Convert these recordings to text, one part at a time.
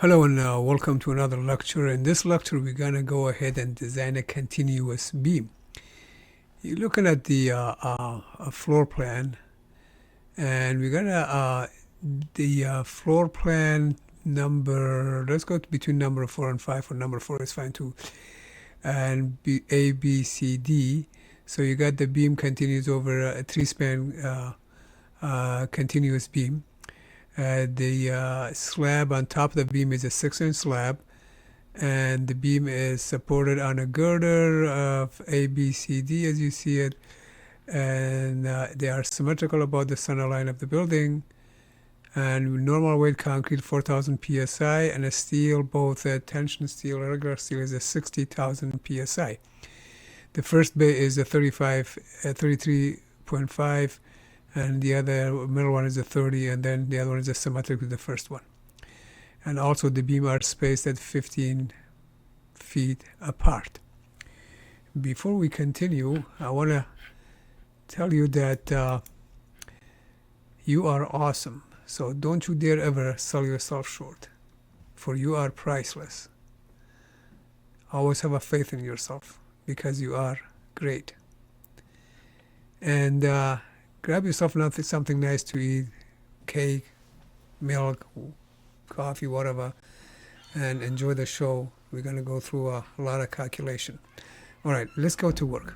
Hello and welcome to another lecture. In this lecture, we're going to go ahead and design a continuous beam. You're looking at the floor plan, and we're going to, the floor plan number, let's go between number 4 and 5, or number 4 is fine too, and A, B, C, D. So you got the beam continues over a three-span continuous beam. The slab on top of the beam is a 6-inch slab, and the beam is supported on a girder of A, B, C, D as you see it, and they are symmetrical about the center line of the building, and normal weight concrete 4,000 psi, and a steel, both tension steel and regular steel, is a 60,000 psi. The first bay is a 33.5, and the other middle one is a 30, and then the other one is a symmetric with the first one. And also the beam are spaced at 15 feet apart. Before we continue, I want to tell you that you are awesome. So don't you dare ever sell yourself short, for you are priceless. Always have a faith in yourself, because you are great. And grab yourself something nice to eat, cake, milk, coffee, whatever, and enjoy the show. We're going to go through a lot of calculation. All right, let's go to work.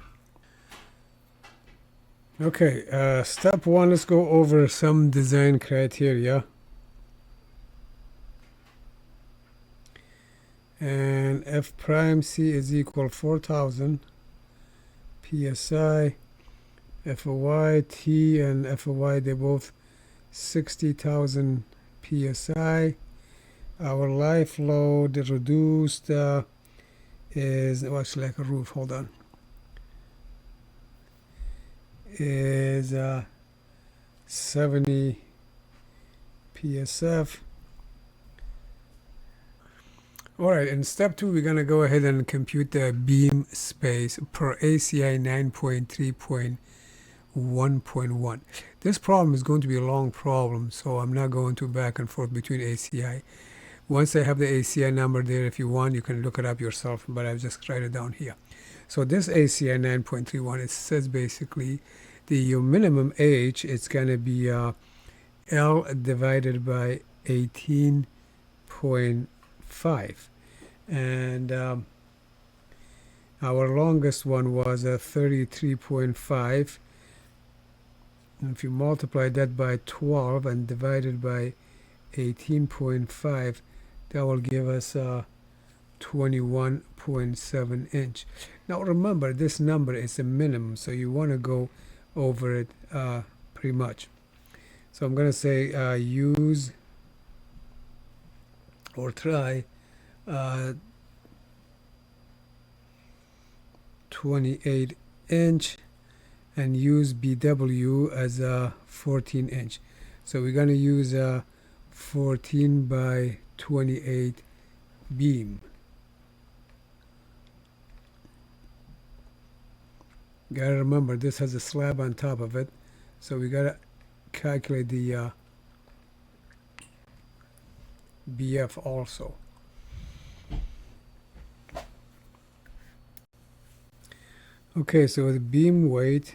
Okay, step one, let's go over some design criteria. And F prime C is equal 4,000 psi. FOY, T and FOY, they're both 60,000 psi. Our life load reduced is, actually like a roof, hold on, is 70 PSF. Alright, in step 2, we're going to go ahead and compute the beam space per ACI 9.3.1.1. This problem is going to be a long problem, so I'm not going to back and forth between ACI. Once I have the ACI number there, if you want, you can look it up yourself, but I've just write it down here. So this ACI 9.31, it says basically the minimum H, it's going to be L divided by 18.5. And our longest one was 33.5. If you multiply that by 12 and divide it by 18.5, that will give us 21.7 inch. Now remember, this number is a minimum, so you want to go over it pretty much. So I'm going to say use or try 28 inch and use BW as a 14 inch. So we're going to use a 14 by 28 beam. Gotta remember, this has a slab on top of it, so we gotta calculate the BF also. Okay, so the beam weight,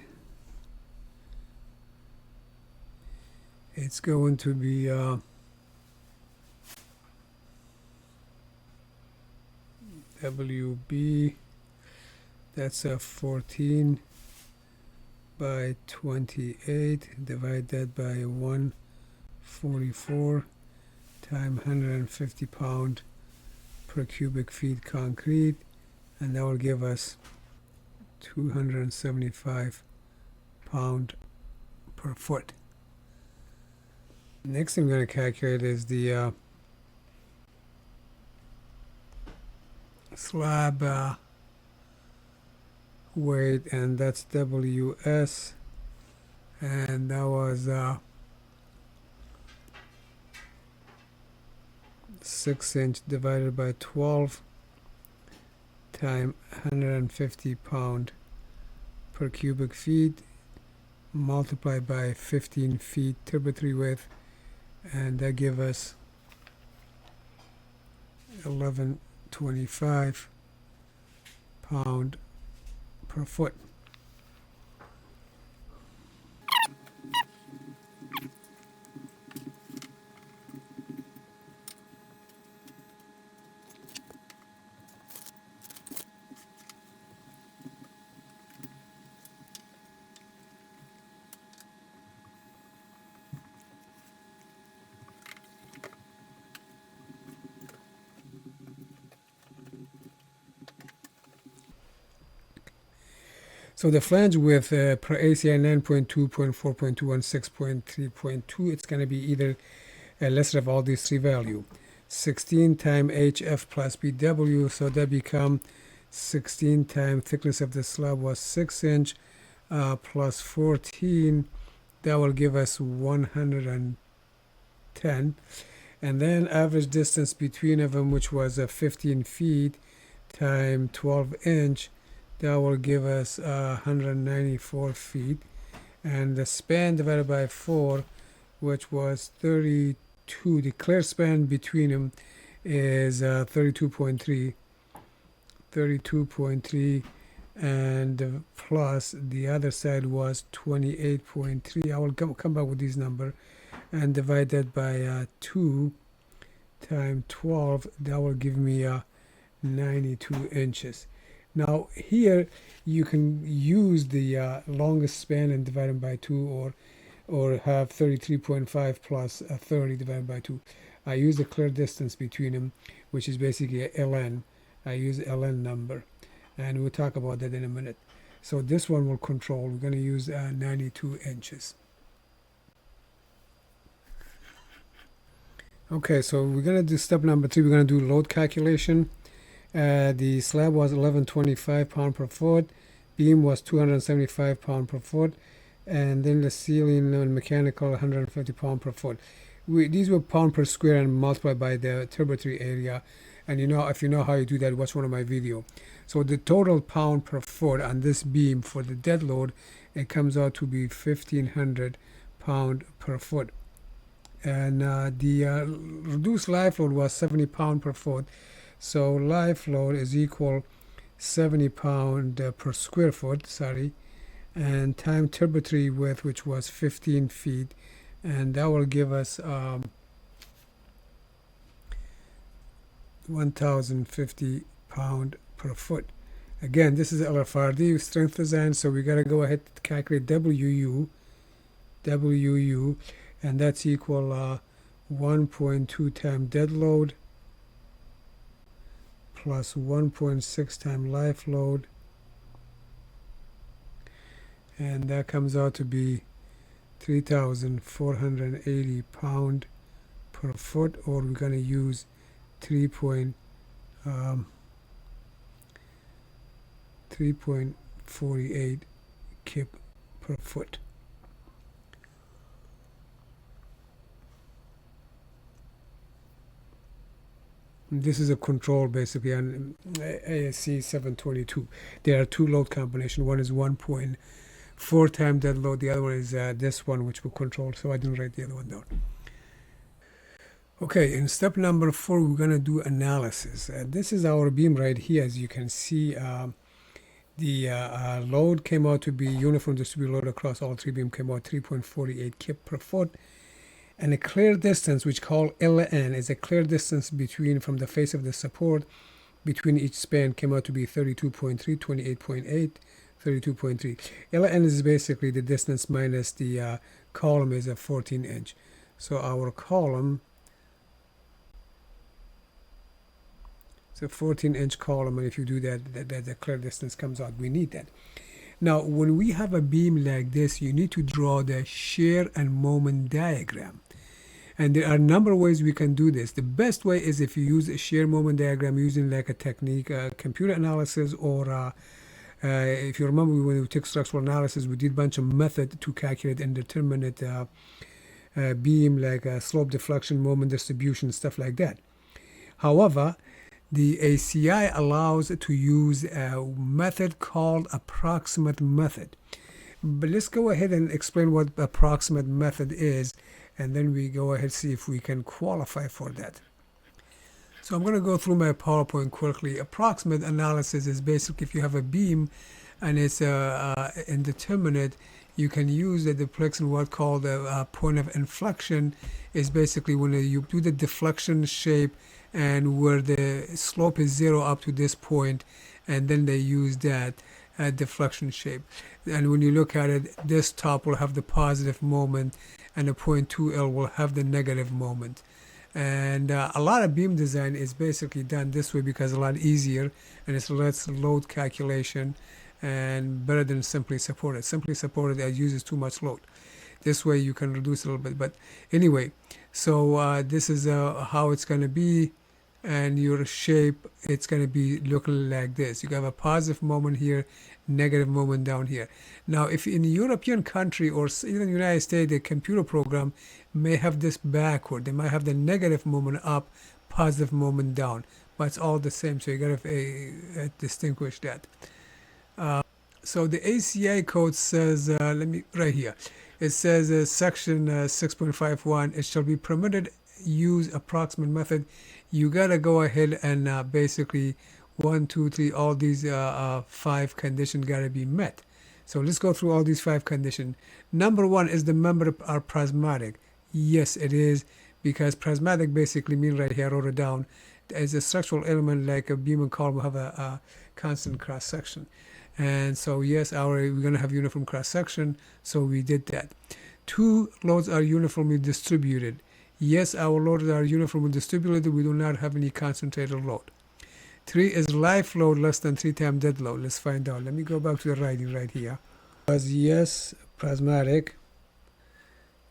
it's going to be WB, that's a 14 by 28, divide that by 144 times 150 pound per cubic feet concrete, and that will give us 275 pound per foot. Next thing I'm going to calculate is the slab weight, and that's WS, and that was 6 inch divided by 12 times 150 pound per cubic feet, multiplied by 15 feet tributary width, and that give us 1125 pound per foot. So the flange width per ACI 9.2.4.2 and 6.3.2, it's going to be either a lesser of all these three values. 16 times HF plus BW, so that become 16 times thickness of the slab was 6 inch plus 14, that will give us 110. And then average distance between of them, which was 15 feet times 12 inch, that will give us 194 feet. And the span divided by 4, which was 32, the clear span between them is 32.3, and plus the other side was 28.3. I will come back with these numbers and divide that by 2 times 12, that will give me 92 inches. Now here you can use the longest span and divide them by 2, or have 33.5 plus 30 divided by 2. I use the clear distance between them, which is basically a ln. I use ln number, and we'll talk about that in a minute. So this one will control. We're going to use 92 inches. Okay, so we're going to do step number 3. We're going to do load calculation. The slab was 1125 pound per foot, beam was 275 pound per foot, and then the ceiling and mechanical 150 pound per foot. These were pound per square and multiplied by the turbotree area. And if you know how you do that, watch one of my video. So the total pound per foot on this beam for the dead load, it comes out to be 1500 pound per foot. And the reduced life load was 70 pound per foot. So life load is equal 70 pound per square foot, and time turbotree width, which was 15 feet, and that will give us 1050 pound per foot. Again, this is LFRD strength design, so we got to go ahead and calculate WU, and that's equal 1.2 times dead load plus 1.6 times life load, and that comes out to be 3,480 pound per foot, or we're going to use 3.48 kip per foot. This is a control basically on ASC 722. There are two load combinations. One is 1.4 times dead load. The other one is this one, which will control. So I didn't write the other one down. Okay, in step number 4, we're going to do analysis. This is our beam right here. As you can see, the load came out to be uniform distributed load across all three beams, came out 3.48 kip per foot. And a clear distance, which called LN, is a clear distance between from the face of the support between each span, came out to be 32.3, 28.8, 32.3. LN is basically the distance minus the column is a 14 inch. So our column, it's a 14 inch column, and if you do that, the clear distance comes out. We need that. Now, when we have a beam like this, you need to draw the shear and moment diagram. And there are a number of ways we can do this. The best way is if you use a shear moment diagram using like a technique, computer analysis, or if you remember when we took structural analysis, we did a bunch of method to calculate indeterminate beam, like slope deflection, moment distribution, stuff like that. However, the ACI allows to use a method called approximate method. But let's go ahead and explain what approximate method is, and then we go ahead and see if we can qualify for that. So I'm going to go through my PowerPoint quickly. Approximate analysis is basically if you have a beam and it's indeterminate, you can use the deflection, what called the point of inflection is basically when you do the deflection shape and where the slope is 0 up to this point, and then they use that deflection shape. And when you look at it, this top will have the positive moment and the point 2L will have the negative moment. And a lot of beam design is basically done this way because it's a lot easier and it's less load calculation and better than simply supported. Simply supported uses too much load. This way you can reduce a little bit. But anyway, so this is how it's going to be, and your shape, it's going to be looking like this. You have a positive moment here, negative moment down here. Now, if in a European country or even the United States, the computer program may have this backward. They might have the negative moment up, positive moment down, but it's all the same. So you got to distinguish that. So the ACI code says, right here, it says section 6.51, it shall be permitted use approximate method. You got to go ahead and basically 1, 2, 3, all these 5 conditions got to be met. So let's go through all these 5 conditions. Number 1 is the member are prismatic. Yes, it is, because prismatic basically means, right here, I wrote it down, as a structural element like a beam and column will have a constant cross section. And so yes, we're going to have uniform cross section, so we did that. 2, loads are uniformly distributed. Yes, our loads are uniformly distributed. We do not have any concentrated load. 3 is life load less than 3 times dead load. Let's find out. Let me go back to the writing right here. Was yes, prismatic.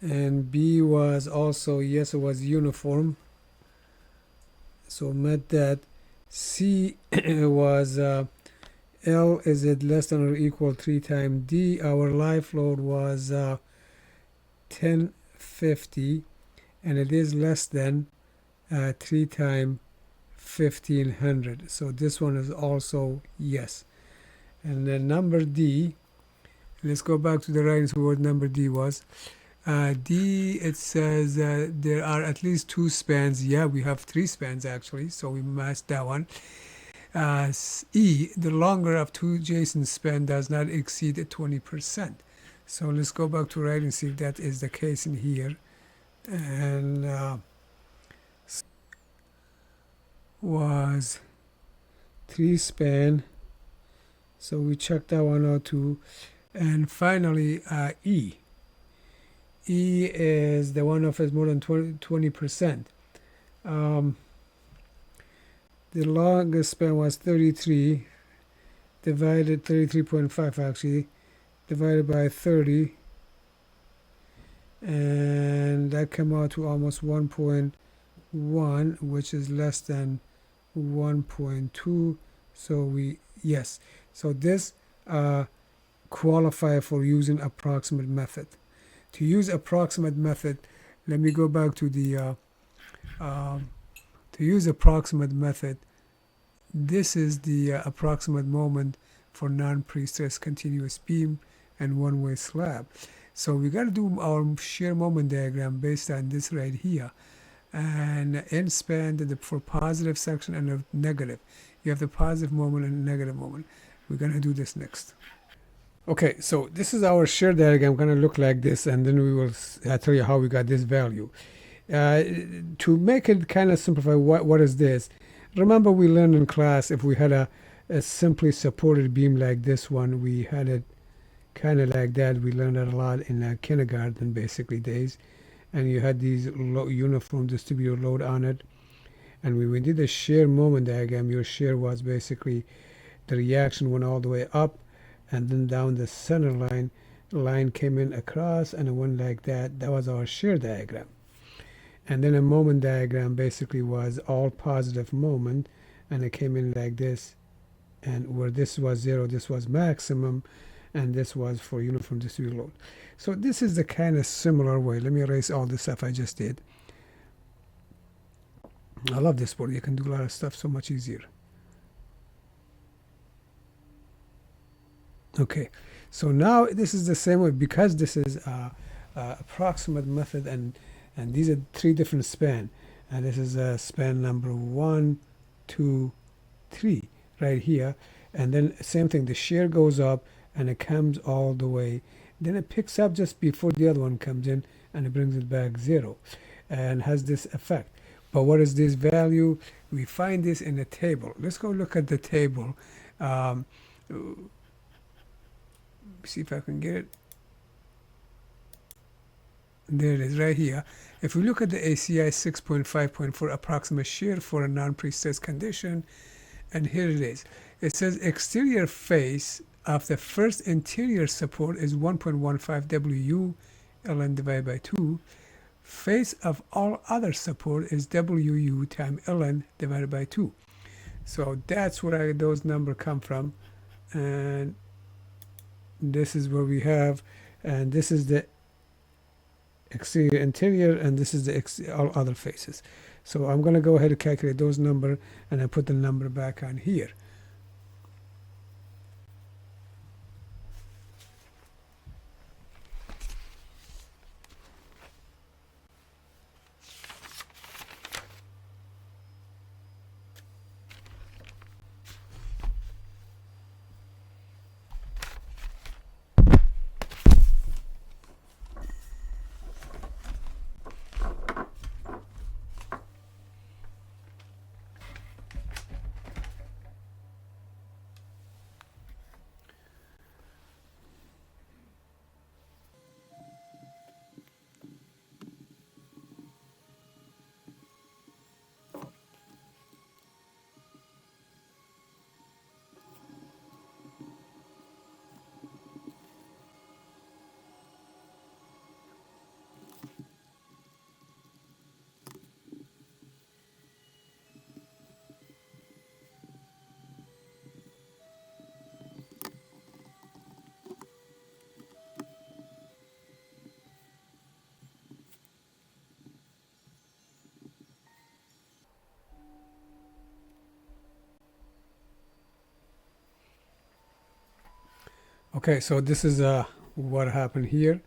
And B was also, yes, it was uniform. So met that. C was L, is it less than or equal 3 times D? Our life load was 1050, and it is less than 3 times 1500. So this one is also yes. And then number D, let's go back to the writing, so what number D was. D, it says there are at least 2 spans. Yeah, we have 3 spans actually, so we matched that one. E, the longer of 2 adjacent span does not exceed 20%. So let's go back to writing and see if that is the case in here. And was 3 span, so we checked that one out too. And finally E is the one of us more than 20%. The longest span was 33 divided 33.5 actually divided by 30, and that came out to almost 1.1, which is less than 1.2. So we yes, so this qualify for using approximate method. To use approximate method, let me go back to the to use approximate method. This is the approximate moment for non-pre-stressed continuous beam and one-way slab. So we got to do our shear moment diagram based on this right here. And end span for positive section and a negative. You have the positive moment and negative moment. We're going to do this next. Okay, so this is our shear diagram going to look like this, and then we will tell you how we got this value. To make it kind of simplify, what is this? Remember, we learned in class if we had a simply supported beam like this one, we had it kind of like that. We learned that a lot in kindergarten basically days. And you had these uniform distributed load on it. And when we did the shear moment diagram, your shear was basically the reaction went all the way up and then down the center line. The line came in across and it went like that. That was our shear diagram. And then a moment diagram basically was all positive moment, and it came in like this, and where this was 0, this was maximum, and this was for uniform distributed load. So this is the kind of similar way. Let me erase all the stuff I just did. I love this board. You can do a lot of stuff so much easier. Okay, so now this is the same way, because this is approximate method, and these are 3 different span. and this is span number 1, 2, 3 right here. And then same thing, the shear goes up and it comes all the way, then it picks up just before the other one comes in and it brings it back 0 and has this effect. But what is this value? We find this in a table. Let's go look at the table. See if I can get it. There it is right here. If we look at the ACI 6.5.4 approximate shear for a non-prestressed condition, and here it is. It says exterior face of the first interior support is 1.15 WU ln divided by 2. Face of all other support is WU times ln divided by 2. So that's where those numbers come from. And this is where we have, and this is the exterior interior, and this is the all other faces. So I'm going to go ahead and calculate those numbers, and I put the number back on here. Okay, so this is what happened here,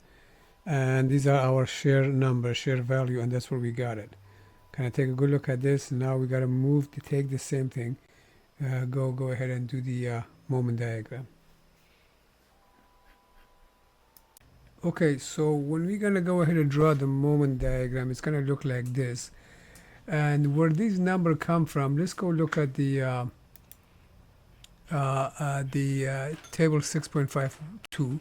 and these are our share number, share value, and that's where we got it. Can I take a good look at this? Now we got to move to take the same thing, go ahead and do the moment diagram. Okay, so when we're gonna go ahead and draw the moment diagram, it's gonna look like this. And where these numbers come from, let's go look at the table 6.52.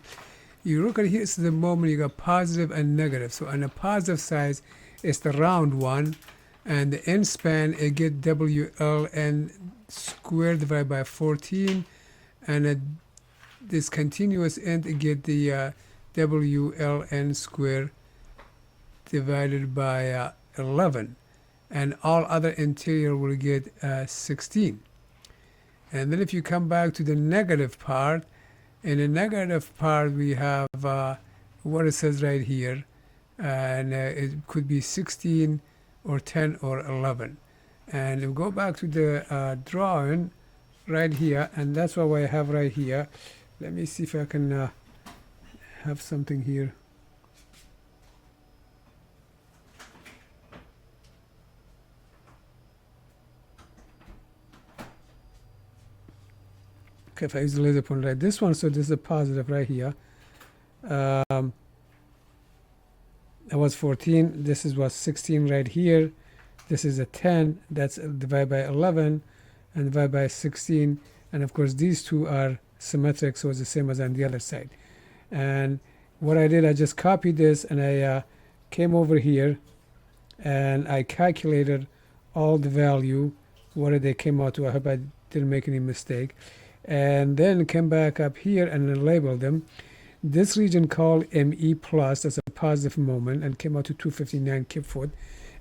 You look at here, it's the moment you got positive and negative. So on the positive side, it's the round one, and the end span, it get WLN squared divided by 14, and at this continuous end, it get the WLN squared divided by 11, and all other interior will get 16. And then if you come back to the negative part, in the negative part we have what it says right here, and it could be 16 or 10 or 11. And we go back to the drawing right here, and that's what I have right here. Let me see if I can have something here. Okay, if I use the laser pointer like this one, so this is a positive right here. That was 14. This is was 16 right here. This is a 10. That's divided by 11 and divided by 16. And of course, these two are symmetric, so it's the same as on the other side. And what I did, I just copied this and I came over here and I calculated all the value, what they came out to. I hope I didn't make any mistake. And then came back up here and then labeled them. This region called ME plus, that's a positive moment, and came out to 259 kipfoot.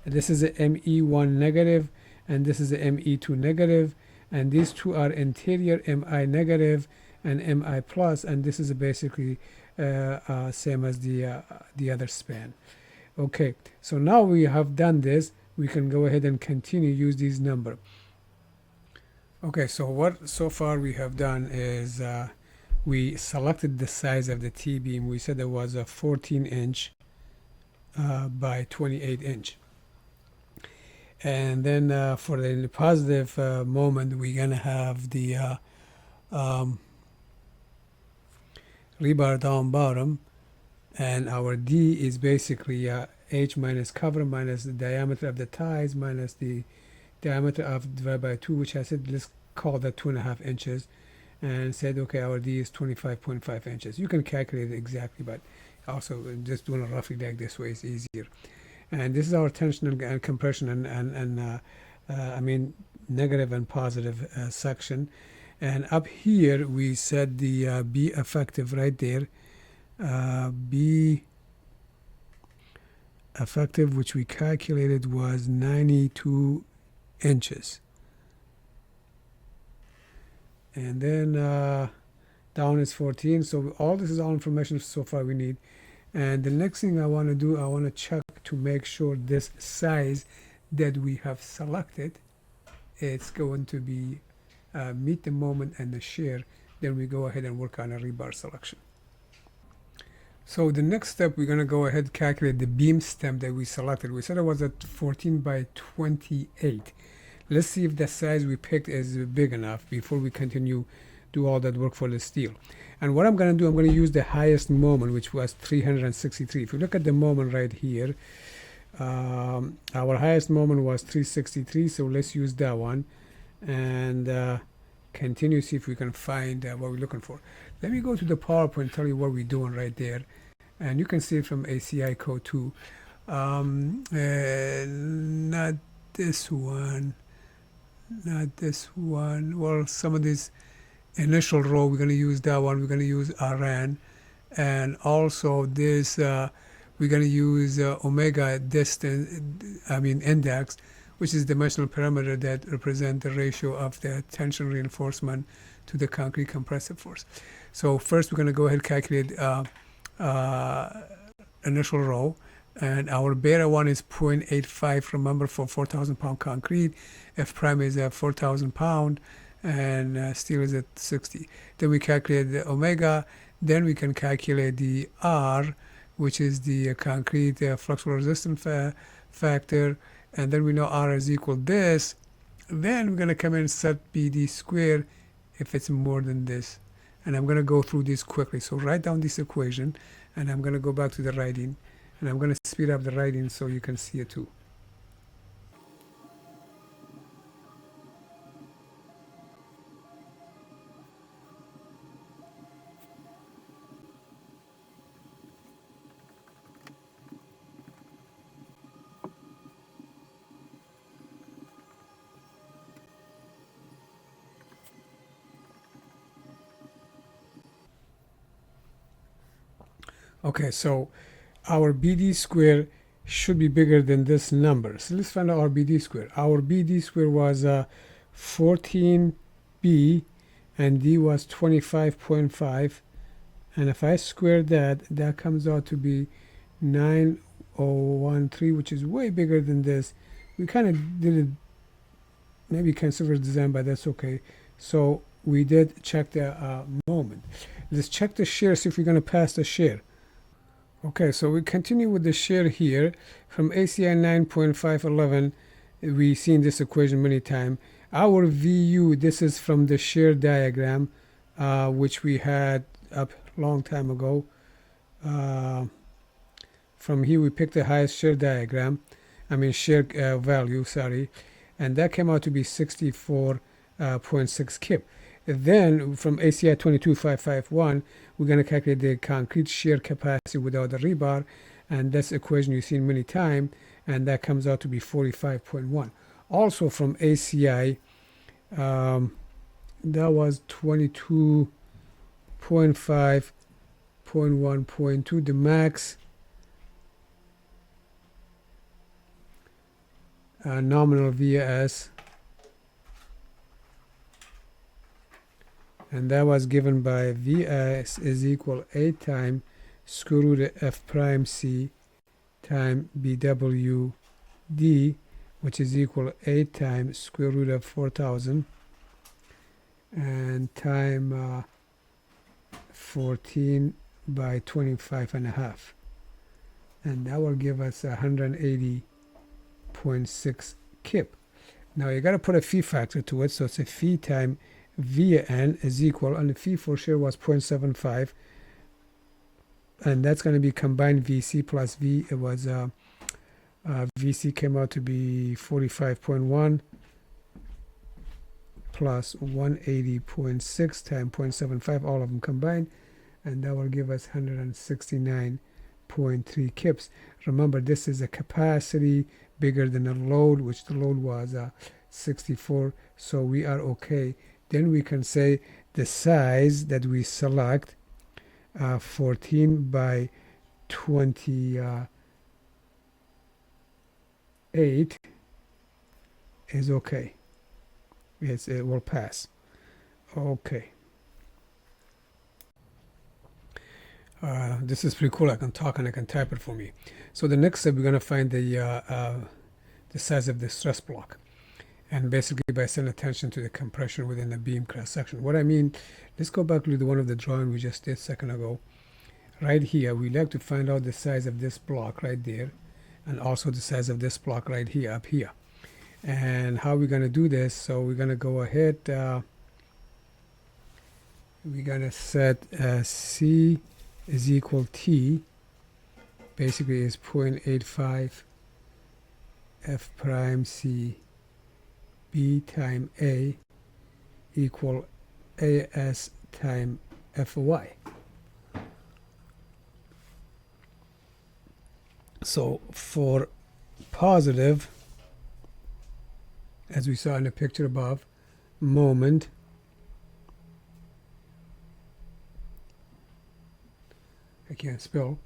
And this is the ME1 negative, and this is the ME2 negative, and these two are interior MI negative and MI plus, and this is basically same as the other span. Okay, so now we have done this, we can go ahead and continue use these numbers. Okay, so what so far we have done is we selected the size of the T-beam. We said it was a 14 inch by 28 inch. And then for the positive moment, we're going to have the rebar down bottom, and our D is basically H minus cover minus the diameter of the ties minus the diameter of divided by 2, which I said let's call that 2.5 inches, and said okay, our D is 25.5 inches. You can calculate it exactly, but also just doing it roughly like this way is easier. And this is our tension and compression and I mean negative and positive section. And up here we set the B effective right there. B effective, which we calculated was 92 inches. And then down is 14. So all this is all information so far we need. And the next thing I want to do, I want to check to make sure this size that we have selected, it's going to be meet the moment and the shear. Then we go ahead and work on a rebar selection. So the next step, we're going to go ahead and calculate the beam stem that we selected. We said it was at 14 by 28. Let's see if the size we picked is big enough before we continue do all that work for the steel. And what I'm going to do, I'm going to use the highest moment, which was 363. If you look at the moment right here, our highest moment was 363, so let's use that one and continue, see if we can find what we're looking for. Let me go to the PowerPoint and tell you what we're doing right there, and you can see it from ACI code 2. Not this one, not this one. Well, some of these initial row, we're going to use that one. We're going to use RN, and also this we're going to use omega distance, index, which is dimensional parameter that represent the ratio of the tension reinforcement to the concrete compressive force. So first we're going to go ahead and calculate initial row, and our beta 1 is 0.85, remember, for 4,000 pound concrete. F prime is at 4,000 pound, and steel is at 60. Then we calculate the omega. Then we can calculate the R, which is the concrete flexible resistance factor, and then we know R is equal this. Then we're going to come in and set BD squared if it's more than this. And I'm going to go through this quickly. So write down this equation, and I'm going to go back to the writing, and I'm going to speed up the writing so you can see it too. Okay, so our BD square should be bigger than this number. So let's find out our BD square. Our BD square was 14B, and D was 25.5. And if I square that, that comes out to be 9013, which is way bigger than this. We kind of did it maybe conservative design, but that's okay. So we did check the moment. Let's check the shear, see if we're going to pass the shear. Okay, so we continue with the shear here. From ACI 9.511, we've seen this equation many times. Our VU, this is from the shear diagram, which we had up a long time ago. From here, we picked the highest shear diagram, shear value, sorry, and that came out to be 64.6 kip. Then from ACI 22551, we're going to calculate the concrete shear capacity without the rebar, and that's the equation you've seen many times, and that comes out to be 45.1. Also from ACI, that was 22.5.1.2, the max nominal VS, and that was given by VS is equal 8 times square root of F prime C times BW D, which is equal 8 times square root of 4,000 and time 14 by 25.5, and that will give us 180.6 kip. Now you got to put a phi factor to it, so it's a phi time VN is equal, and the phi for sure was 0.75, and that's going to be combined VC plus V. It was VC came out to be 45.1 plus 180.6 times 0.75, all of them combined, and that will give us 169.3 kips. Remember, this is a capacity bigger than the load, which the load was 64, so we are okay. Then we can say the size that we select, 14 by 28, is okay. It will pass. Okay. This is pretty cool. I can talk and I can type it for me. So the next step, we're going to find the size of the stress block, and basically by sending attention to the compression within the beam cross section. What I mean, let's go back to the one of the drawing we just did a second ago. Right here, we like to find out the size of this block right there, and also the size of this block right here, up here. And how we're going to do this, so we're going to go ahead, we're going to set C is equal T, basically is 0.85 F prime C B time A equal AS time FY. So for positive, as we saw in the picture above, moment, I can't spell,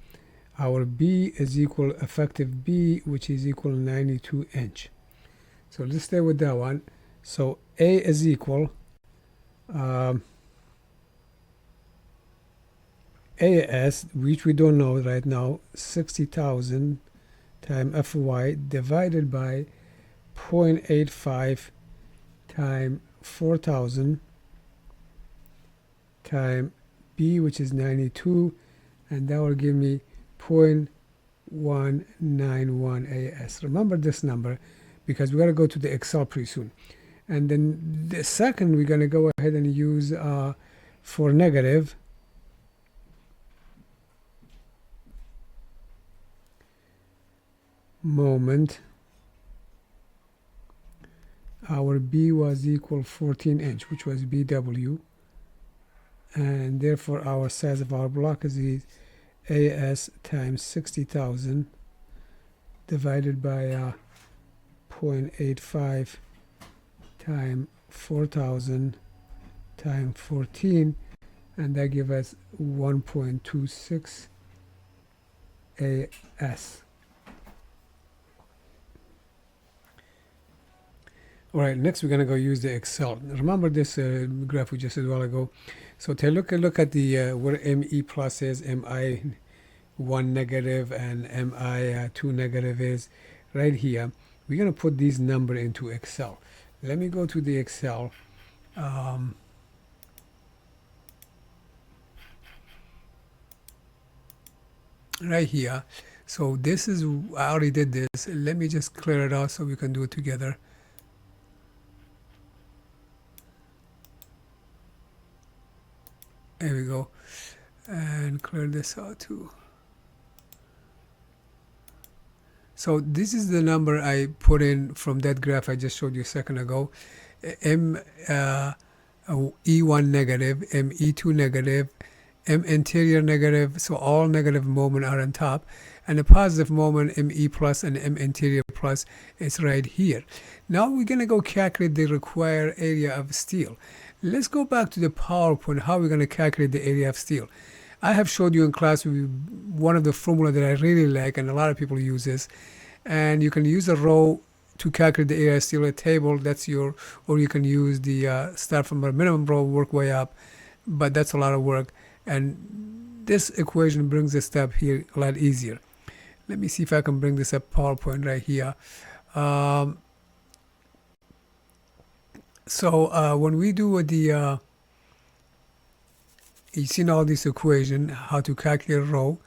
our B is equal effective B, which is equal 92 inch. So let's stay with that one. So A is equal AS, which we don't know right now, 60,000 times FY divided by 0.85 times 4,000 times B, which is 92, and that will give me 0.191 AS. Remember this number because we got to go to the Excel pretty soon. And then the second, we're going to go ahead and use for negative, moment, our B was equal 14 inch, which was BW, and therefore our size of our block is AS times 60,000 divided by 0.85 times 4,000 times 14, and that gives us 1.26 AS. All right, next we're going to go use the Excel. Remember this graph we just did a while ago. So take a look at the where ME plus is, MI1 negative, and MI2 negative is right here. We're going to put these numbers into Excel. Let me go to the Excel. Right here. So this is, I already did this. Let me just clear it out so we can do it together. There we go, and clear this out too. So this is the number I put in from that graph I just showed you a second ago. E1 negative, ME2 negative, M interior negative, so all negative moment are on top, and the positive moment, ME plus and M interior plus, is right here. Now we're going to go calculate the required area of steel. Let's go back to the PowerPoint, how we're going to calculate the area of steel. I have showed you in class one of the formula that I really like, and a lot of people use this. And you can use a row to calculate the area of steel, a table, that's your, or you can use the start from a minimum row, work way up, but that's a lot of work. And this equation brings this step here a lot easier. Let me see if I can bring this up PowerPoint right here. So when we do the, you've seen all these equations, how to calculate a row,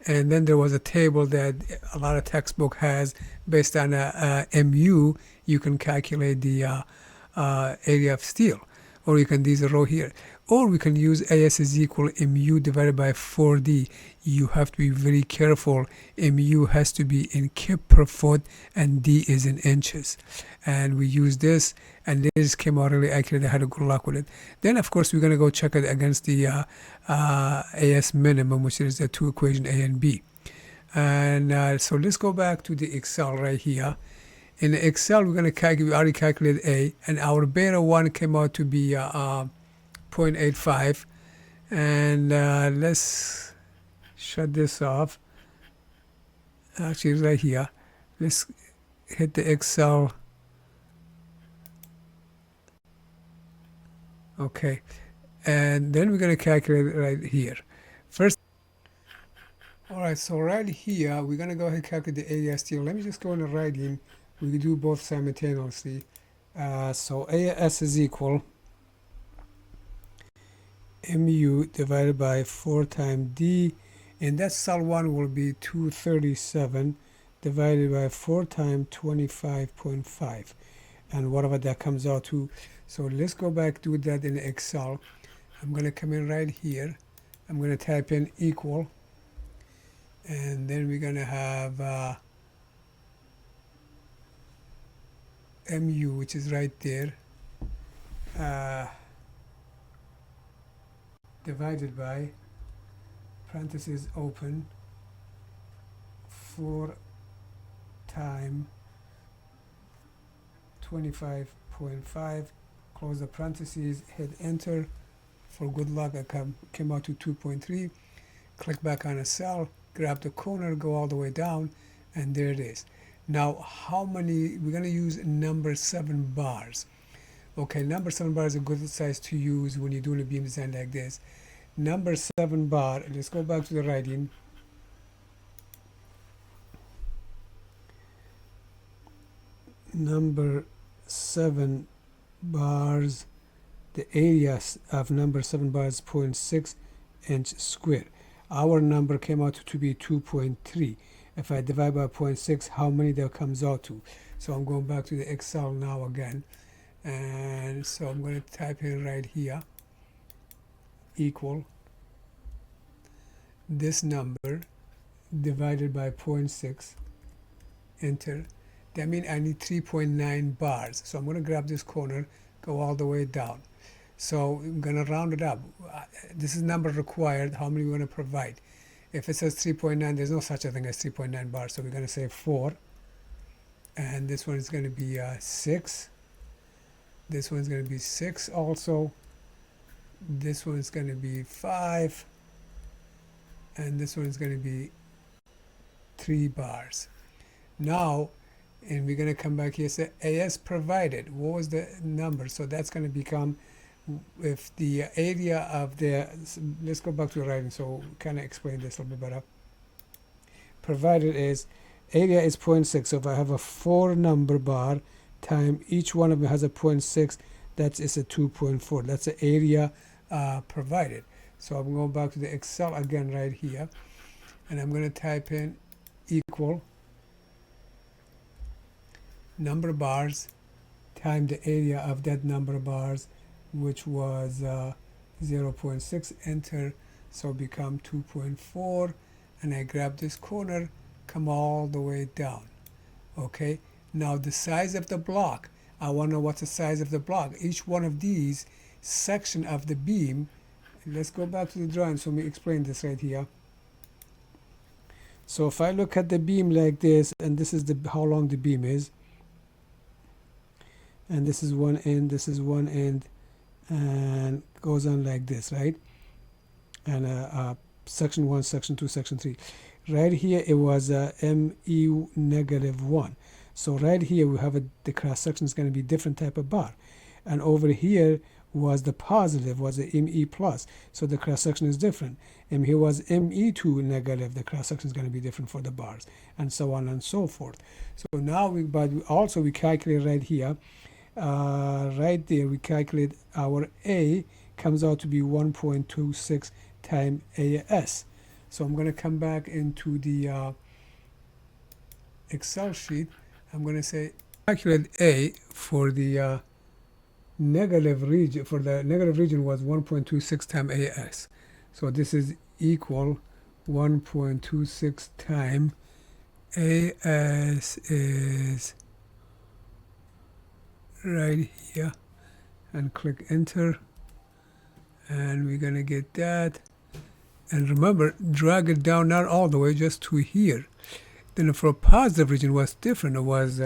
And then there was a table that a lot of textbook has based on a MU. You can calculate the area of steel, or you can use a row here, or we can use AS is equal MU divided by 4D. You have to be very careful. MU has to be in kip per foot and D is in inches. And we use this, and this came out really accurate. I had a good luck with it. Then, of course, we're going to go check it against the AS minimum, which is the two equation A and B. And so let's go back to the Excel right here. In the Excel, we're going to calculate, we already calculated A, and our beta 1 came out to be 0.85. And let's shut this off. Actually, right here. Let's hit the Excel. Okay. And then we're going to calculate it right here. First, all right, so right here, we're going to go ahead and calculate the area steel. Let me just go in the writing. We can do both simultaneously. So AS is equal MU divided by 4 times D, and that cell 1 will be 237 divided by 4 times 25.5, and whatever that comes out to. So let's go back do that in Excel. I'm going to come in right here. I'm going to type in equal, and then we're going to have MU, which is right there, divided by, parentheses open, 4 times 25.5, close the parentheses, hit enter. For good luck, I came out to 2.3. Click back on a cell, grab the corner, go all the way down, and there it is. Now, how many? We're going to use number 7 bars. Okay, number 7 bar is a good size to use when you're doing a beam design like this. Number 7 bar, let's go back to the writing. Number 7 bars, the area of number 7 bars is 0.6 inch square. Our number came out to be 2.3. If I divide by 0.6, how many that comes out to? So I'm going back to the Excel now again. And so I'm going to type in right here, equal this number divided by 0.6, enter. That means I need 3.9 bars. So I'm going to grab this corner, go all the way down. So I'm going to round it up. This is number required, how many we're going to provide. If it says 3.9, there's no such a thing as 3.9 bars. So we're going to say 4. And this one is going to be 6. This one's going to be 6 also. This one's going to be 5. And this one is going to be 3 bars. Now, and we're going to come back here and say AS provided. What was the number? So that's going to become, if the area of the, let's go back to the writing so kind of explain this a little bit better. Provided is, area is 0.6. So if I have a 4 number bar time, each one of them has a 0.6, that is a 2.4. That's the area provided. So I'm going back to the Excel again right here, and I'm going to type in equal number bars times the area of that number bars, which was 0.6, enter. So become 2.4, and I grab this corner, come all the way down. Okay, now the size of the block, I want to know what's the size of the block. Each one of these section of the beam, let's go back to the drawing so let me explain this right here. So if I look at the beam like this, and this is the how long the beam is, and this is one end, this is one end, and goes on like this, right? And section 1, section 2, section 3. Right here it was ME negative 1. So right here we have the cross section is going to be different type of bar, and over here was the positive, was the ME plus, so the cross section is different. And here was ME2 negative, the cross section is going to be different for the bars, and so on and so forth. So now we calculate right here, right there we calculate our A comes out to be 1.26 times AS. So I'm going to come back into the Excel sheet. I'm going to say calculate A for the negative region. For the negative region was 1.26 times AS. So this is equal 1.26 times AS is right here, and click enter, and we're gonna get that. And remember, drag it down, not all the way, just to here. Then for a positive region was different. It was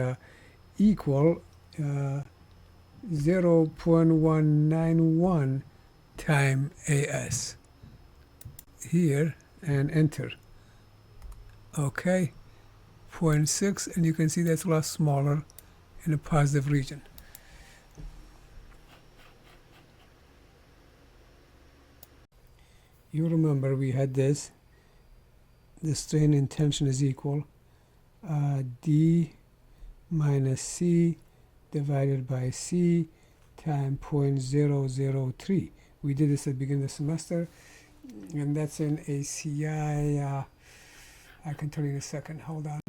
equal 0.191 times AS here, and enter. Okay, 0.6, and you can see that's a lot smaller in a positive region. You remember we had this. The strain and tension is equal D minus C divided by C times 0.003. We did this at the beginning of the semester, and that's in ACI. I can tell you in a second. Hold on.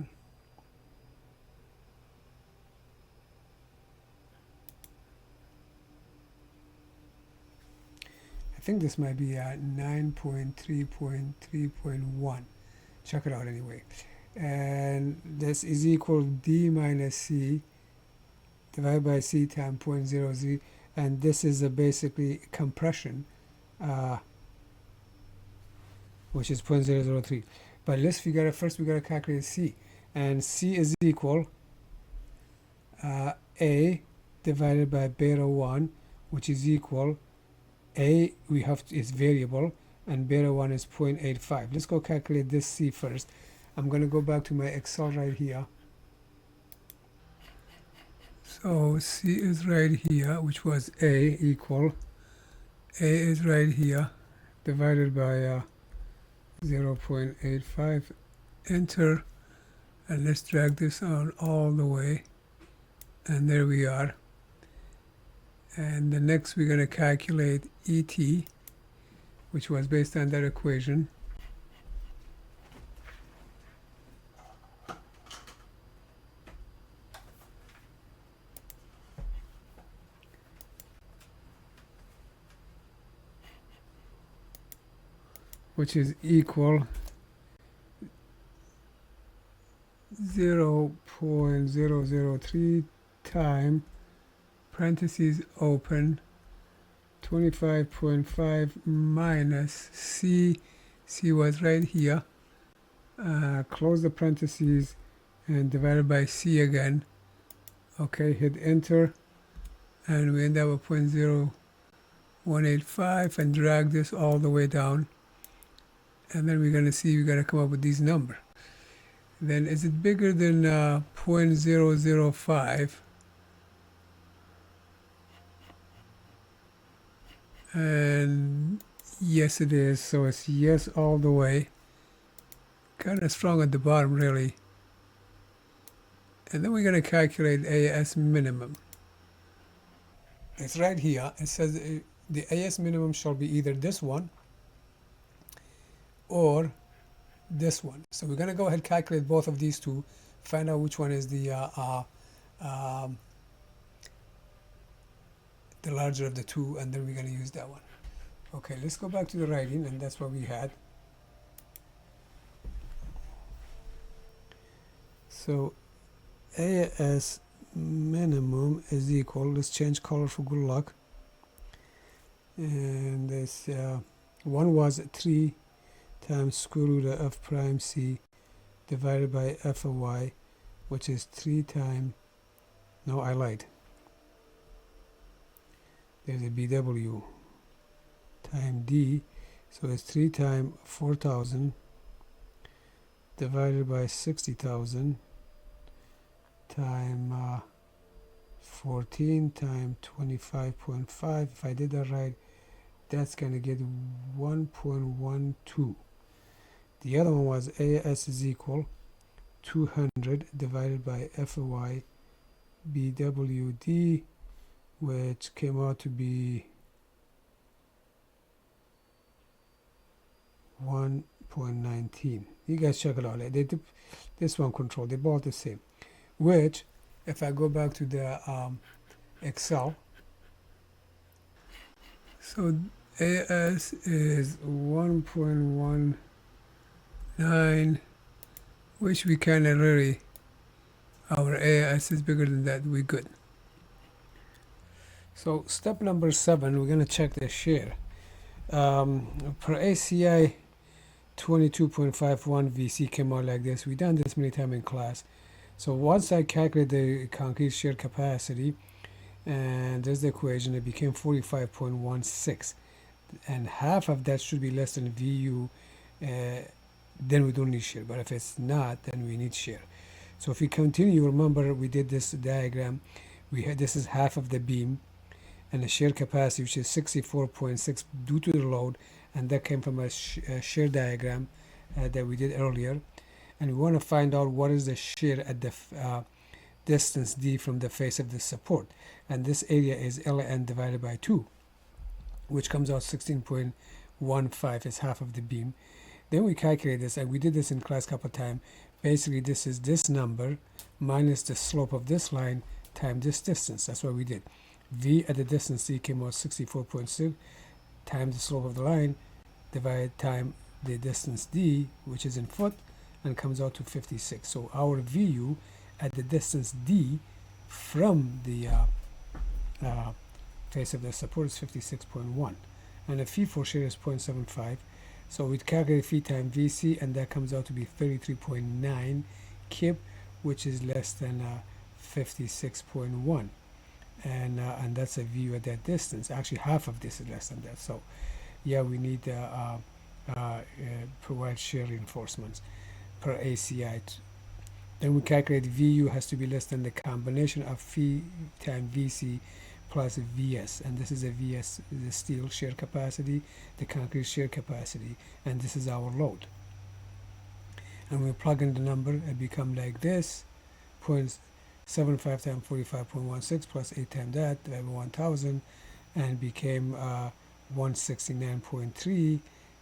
I think this might be 9.3.3.1. Check it out anyway. And this is equal D minus C divided by C times 0.00, and this is basically compression, which is 0.003. But let's figure out, first we got to calculate C, and C is equal A divided by beta 1, which is equal A, we have to, is variable, and beta 1 is 0.85. Let's go calculate this C first. I'm going to go back to my Excel right here. So C is right here, which was A equal, A is right here, divided by 0.85, enter, and let's drag this on all the way, and there we are. And the next we're going to calculate ET, which was based on that equation. Which is equal 0.003 times, parentheses open, 25.5 minus C. C was right here. Close the parentheses and divided by C again. Okay, hit enter, and we end up with 0.0185, and drag this all the way down. And then we're going to see, we're going to come up with these numbers. Then is it bigger than 0.005? And yes, it is. So it's yes all the way. Kind of strong at the bottom, really. And then we're going to calculate AS minimum. It's right here. It says the AS minimum shall be either this one or this one. So we're going to go ahead and calculate both of these two, find out which one is the larger of the two, and then we're going to use that one. Okay, let's go back to the writing, and that's what we had. So AS minimum is equal, let's change color for good luck, and this one was 3 times square root of f prime c divided by f of y, which is 3 times, no, I lied, there's a BW, time d, so it's 3 times 4,000 divided by 60,000 time 14 times 25.5. If I did that right, that's going to get 1.12. The other one was AS is equal 200 divided by FOY BWD, which came out to be 1.12. 0.19. You guys check it out. This one control, they're both the same. Which, if I go back to the Excel, so AS is 1.19, which we can really, our AS is bigger than that, we're good. So step number 7, we're going to check the share. Per ACI 22.51 VC came out like this. We've done this many times in class. So once I calculate the concrete shear capacity, and there's the equation, it became 45.16, and half of that should be less than VU, then we don't need shear. But if it's not, then we need shear. So if we continue, remember we did this diagram. We had, this is half of the beam, and the shear capacity, which is 64.6 due to the load, and that came from a shear diagram that we did earlier. And we want to find out what is the shear at the distance d from the face of the support, and this area is ln divided by 2, which comes out 16.15 is half of the beam. Then we calculate this, and we did this in class a couple of times. Basically, this is this number minus the slope of this line times this distance. That's what we did. V at the distance d came out 64.6 times the slope of the line divided time the distance d, which is in foot, and comes out to 56. So our VU at the distance d from the face of the support is 56.1, and the phi for shear is 0.75. So we calculate phi times VC, and that comes out to be 33.9 kip, which is less than 56.1, and that's a VU at that distance. Actually, half of this is less than that. So yeah, we need provide shear reinforcements per ACI. Then we calculate VU has to be less than the combination of phi times VC plus VS, and this is a VS, the steel shear capacity, the concrete shear capacity, and this is our load. And we plug in the number, it become like this: 0.75 times 45.16 plus 8 times that divided by 1000, and became 169.3.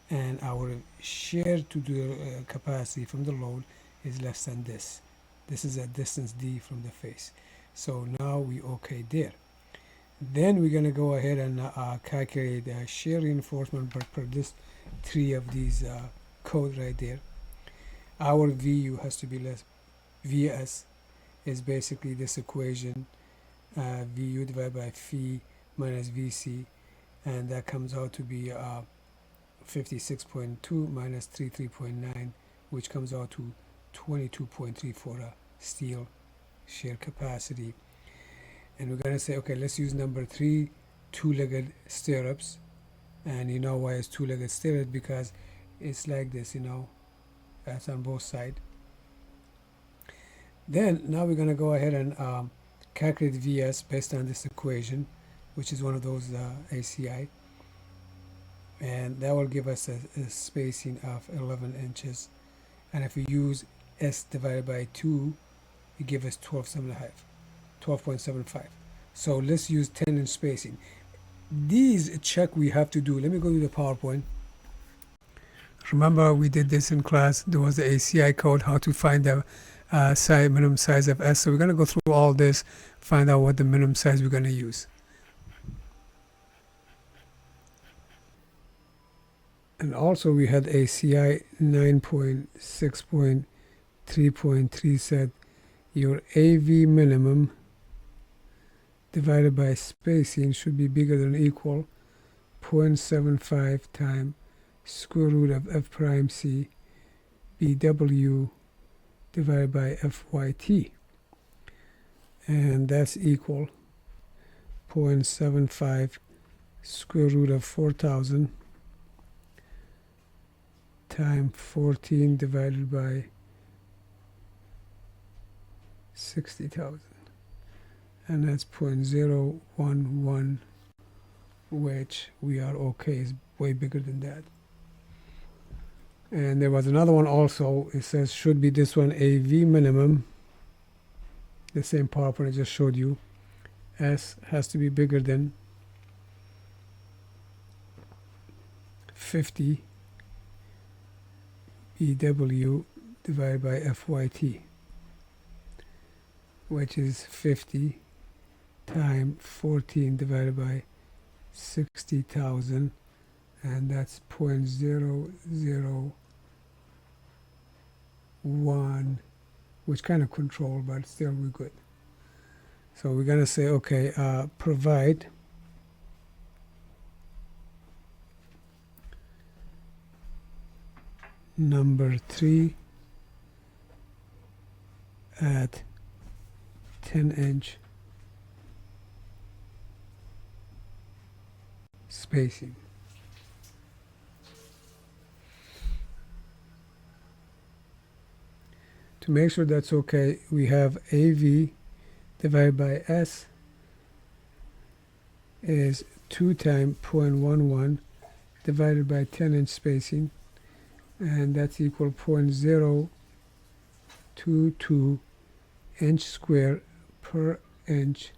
And our shear to the capacity from the load is less than this. This is a distance d from the face. So now we okay there. Then we're going to go ahead and calculate the shear reinforcement per this 3 of these code right there. Our VU has to be less. VS is basically this equation, VU divided by phi minus VC, and that comes out to be 56.2 minus 33.9, which comes out to 22.3 for a steel shear capacity. And we're going to say, okay, let's use number 3, two-legged stirrups. And you know why it's two-legged stirrups? Because it's like this, you know, that's on both sides. Then now we're going to go ahead and calculate VS based on this equation, which is one of those ACI. And that will give us a spacing of 11 inches. And if we use S divided by 2, it gives us 12.75. So let's use 10-inch spacing. These check we have to do. Let me go to the PowerPoint. Remember we did this in class. There was the ACI code, how to find the minimum size of S. So we're going to go through all this, find out what the minimum size we're going to use. And also we had ACI 9.6.3.3 said your AV minimum divided by spacing should be bigger than or equal 0.75 times square root of F prime C BW divided by FYT, and that's equal 0.75 square root of 4,000 times 14 divided by 60,000, and that's 0.011, which we are okay, is way bigger than that. And there was another one also, it says should be this one, AV minimum, the same PowerPoint I just showed you. S has to be bigger than 50 EW divided by FYT, which is 50 times 14 divided by 60,000, and that's 0.001, which kind of control, but still we're good. So we're going to say, okay, provide number 3 at 10-inch spacing. To make sure that's okay, we have AV divided by S is 2 times 0.11 divided by 10-inch spacing, and that's equal 0.022 inch square per inch,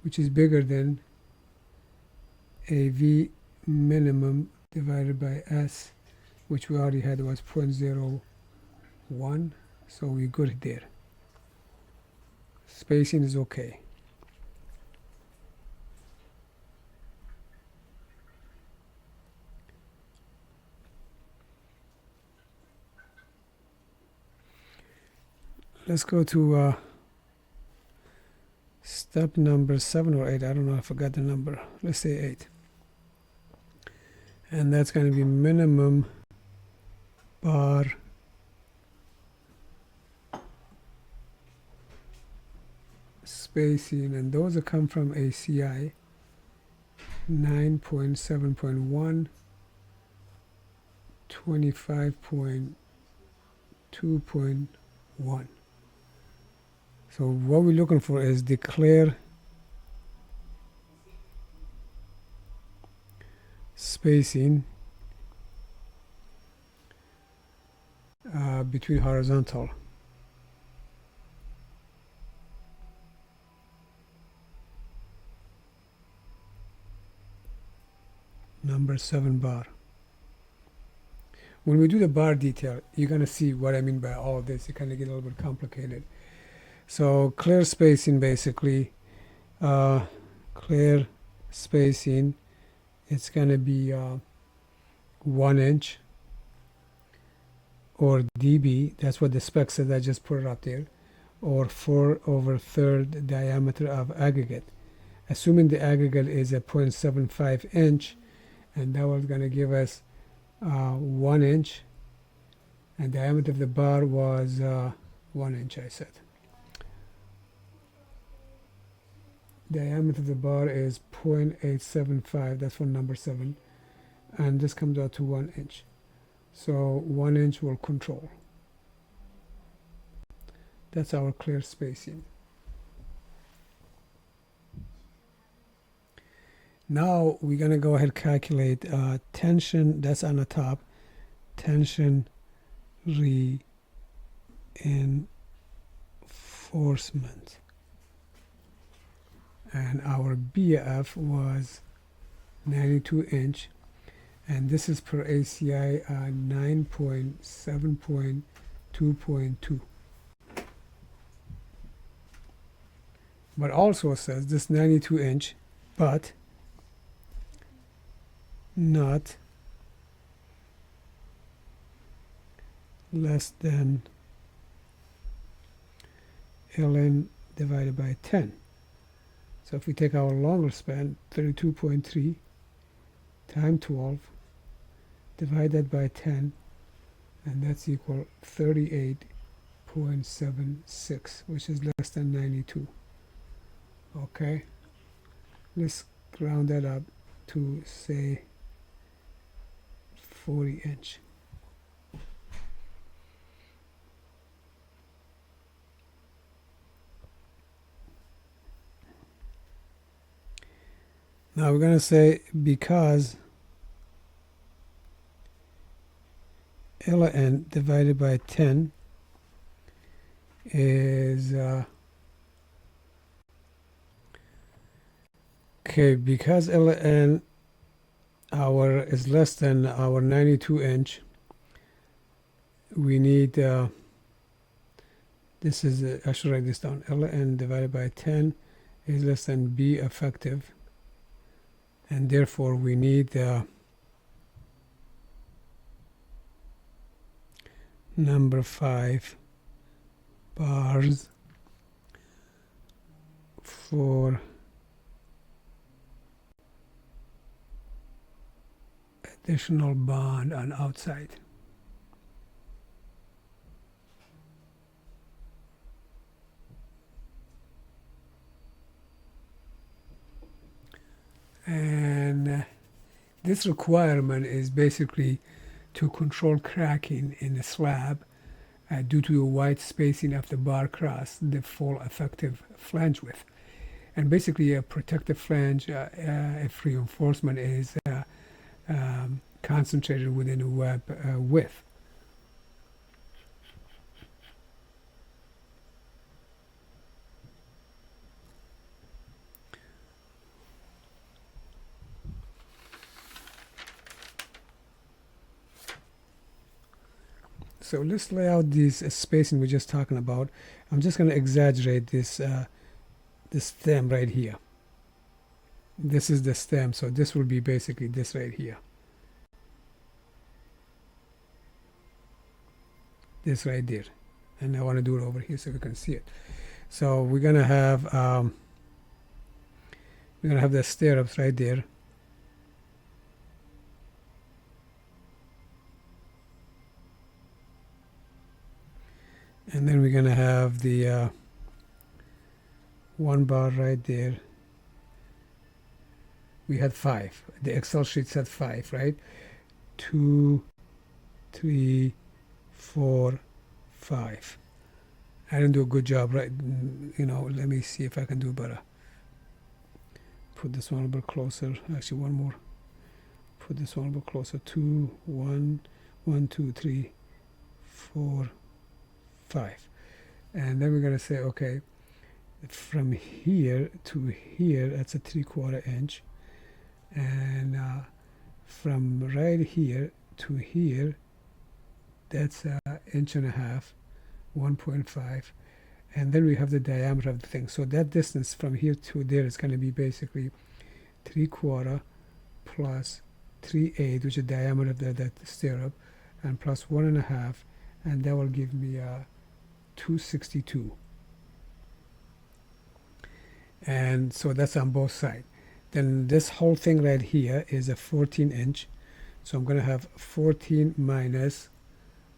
which is bigger than AV minimum divided by S, which we already had was 0.01, so we're good there. Spacing is okay. Let's go to step number 7 or 8. I don't know, I forgot the number. Let's say 8. And that's going to be minimum bar spacing, and those that come from ACI 9.7.1, 25.2.1. So what we're looking for is declare spacing between horizontal. Number 7 bar. When we do the bar detail, you're going to see what I mean by all of this. It kind of get a little bit complicated. So clear spacing, basically, clear spacing, it's going to be 1 inch, or dB, that's what the spec says, I just put it up there, or 4/3 diameter of aggregate. Assuming the aggregate is a 0.75 inch, and that was going to give us 1 inch, and diameter of the bar was 1 inch, I said. Diameter of the bar is 0.875, that's for number 7, and this comes out to 1 inch. So 1 inch will control. That's our clear spacing. Now we're going to go ahead and calculate tension, that's on the top, tension reinforcement. And our BF was 92 inch, and this is per ACI 9.7.2.2. But also says this 92 inch, but not less than ln divided by 10. So if we take our longer span, 32.3 times 12, divide that by 10, and that's equal 38.76, which is less than 92. Okay, let's round that up to say 40 inch. Now we're going to say because ln divided by 10 is okay, because ln our is less than our 92 inch, we need, this is, I should write this down, ln divided by 10 is less than B effective, and therefore we need number 5 bars for additional bond on outside. And this requirement is basically to control cracking in the slab due to the wide spacing of the bar cross the full effective flange width. And basically a protective flange if reinforcement is concentrated within a web width. So let's lay out these spacing we're just talking about. I'm just going to exaggerate this this stem right here. This is the stem, so this will be basically this right here. This right there. And I want to do it over here so we can see it. So we're going to have the stirrups right there. And then we're going to have the one bar right there. We had 5. The Excel sheet said 5, right? 2, 3, 4, 5. I didn't do a good job, right? You know, let me see if I can do better. Put this one a little bit closer. Actually, one more. Put this one a little bit closer. 2, 1, 1, 2, 3, 4, 5. And then we're going to say, okay, from here to here, that's a 3/4 inch. And from right here to here, that's an inch and a half, 1.5. And then we have the diameter of the thing. So that distance from here to there is going to be basically 3/4 plus 3/8, which is the diameter of that stirrup, and plus 1.5, and that will give me 262. And so that's on both sides. Then this whole thing right here is a 14 inch. So I'm going to have 14 minus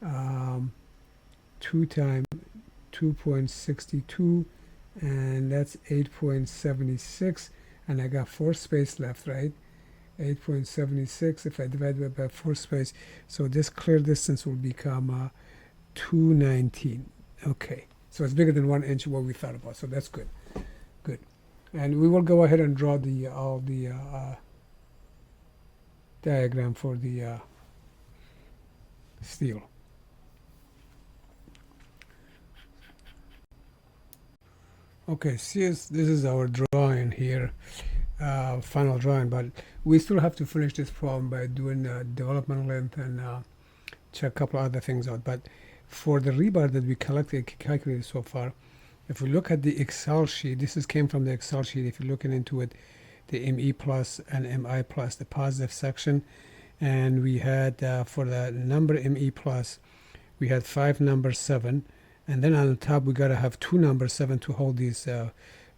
2 times 2.62, and that's 8.76. And I got 4 space left, right? 8.76 if I divide it by 4 space. So this clear distance will become 219. Okay. So it's bigger than 1 inch what we thought about. So that's good. Good. And we will go ahead and draw the all the diagram for the steel. Okay, see, this is our drawing here, final drawing, but we still have to finish this problem by doing development length and check a couple other things out. But for the rebar that we calculated so far, if we look at the Excel sheet, came from the Excel sheet. If you're looking into it, the ME plus and MI plus, the positive section, and we had for the number ME plus, we had 5 number 7, and then on the top we gotta have 2 number 7 to hold these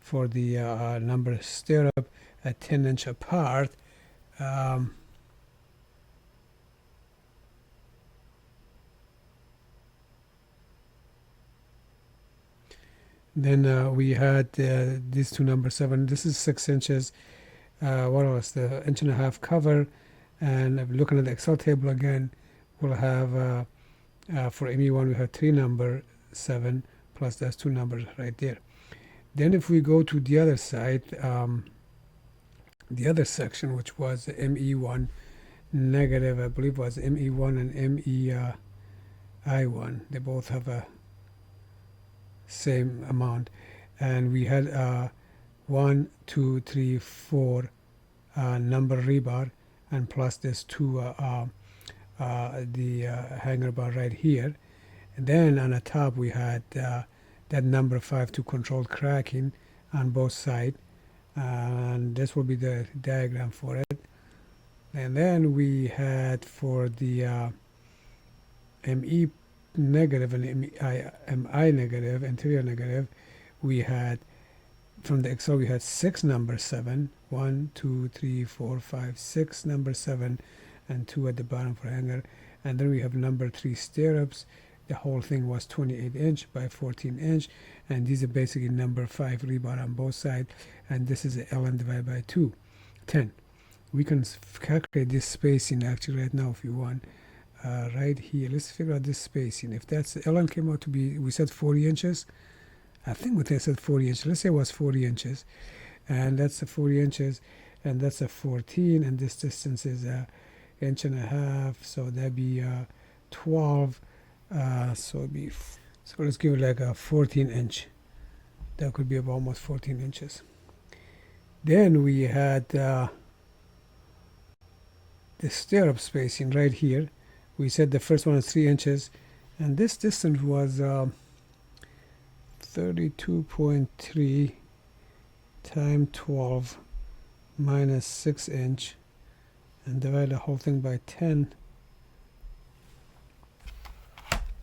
for the number stirrup at 10 inch apart. Then we had these 2 number 7. This is 6 inches. What else? The 1.5 inch cover. And looking at the Excel table again, we'll have for ME1 we have 3 number 7 plus that's 2 numbers right there. Then if we go to the other side, the other section, which was ME1 negative, I believe was ME1 and MEI1. They both have a same amount, and we had 1, 2, 3, 4 number rebar, and plus this 2 the hanger bar right here. And then on the top we had that number 5 to control cracking on both sides, and this will be the diagram for it. And then we had for the ME negative and MI negative, interior negative, we had from the Excel we had 6 number 7, 1, 2, 3, 4, 5, 6 number 7, and 2 at the bottom for hanger. And then we have number 3 stirrups. The whole thing was 28 inch by 14 inch, and these are basically number 5 rebar on both sides, and this is a ln divided by 2, 10. We can calculate this spacing actually right now if you want. Right here, let's figure out this spacing. If that's ln came out to be, we said 40 inches. I think we said 40 inches. Let's say it was 40 inches, and that's the 40 inches, and that's a 14, and this distance is a inch and a half, so that'd be 12. So it'd be, so let's give it like a 14 inch. That could be about almost 14 inches. Then we had the stirrup spacing right here. We said the first one is 3 inches, and this distance was 32.3 times 12 minus 6 inch, and divide the whole thing by 10.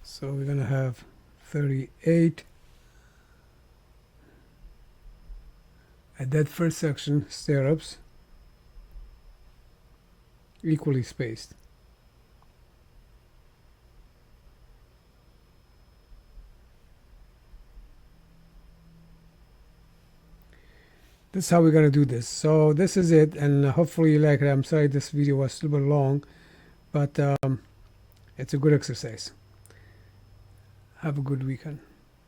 So we're going to have 38 at that first section, stirrups, equally spaced. This is how we're going to do this. So this is it, and hopefully you like it. I'm sorry this video was a little bit long, but it's a good exercise. Have a good weekend.